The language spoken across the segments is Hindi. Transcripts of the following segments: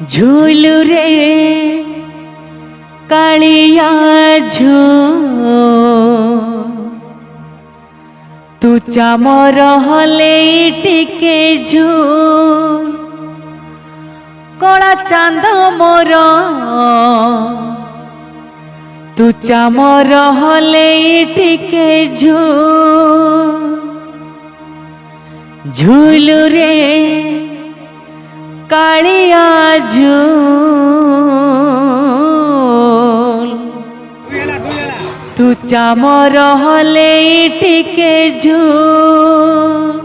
झूलू रे कालिया झूल तू चामर हले टिके झूल कला चांद मोर तू चामर हले टिके झूल झूलू रे कालिया झूल तू चामर हले टिके झूल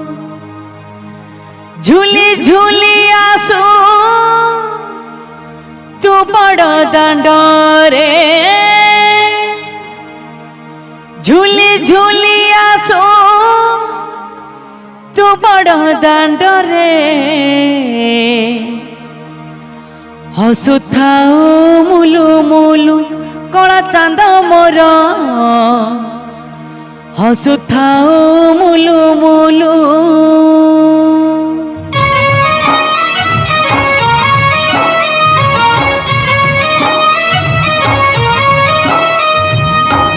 झूली झूली आसू तू बड़ दांड रे झूली झूली आसू तू बड़ दांड रे हसुथाऊ मुलु मुलु कला चांद मोर हसुथाऊ मुलु मुलु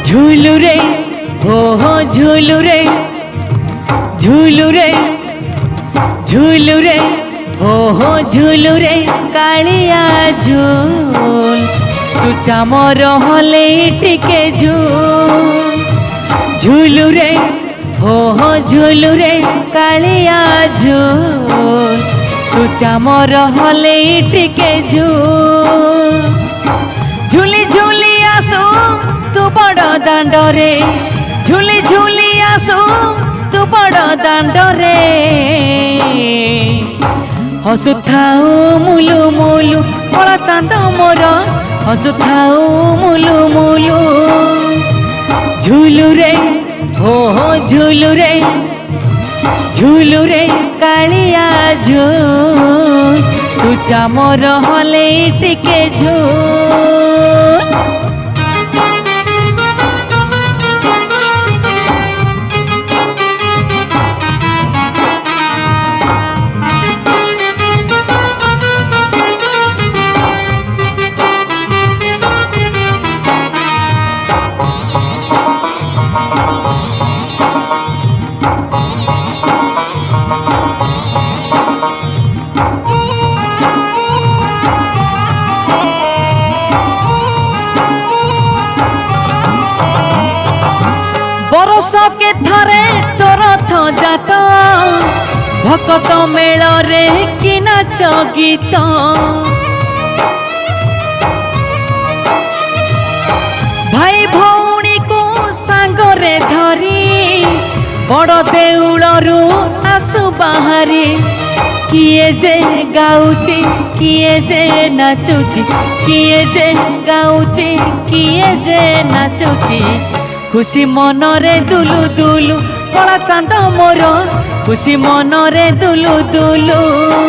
झूलू रे हो झूलू रे झूलू रे झूलू रे हो झूलू रे कालिया झूल तू चामर हले टिके झूल झूलू रे हो झूलू रे कालिया झूल तू चामर हले टिके झूल झूली झूली आसू तू बड़ दांड रे झूली झूली आसू तू बड़ दांड रे हसुथाऊ मुलु मुलु कला चांद मोर हसुथाऊ मुलु मुलु झूलू रे हो झूलू रे झूलू रे कालिया झूल तू चामर हले टिके झूल बरस के थरे तोर थ जात भकत मेल रे कि नाच गीत भाई भौणी को सांगरे धरी बड़ देउलरू आसु बाहरी किए जे गाउची किए जे नाचुची किए जे गाउची किए जे नाचुची खुशी मनरे दुलु दुलु कला चांद मोर खुशी मनरे दुलु दुलु।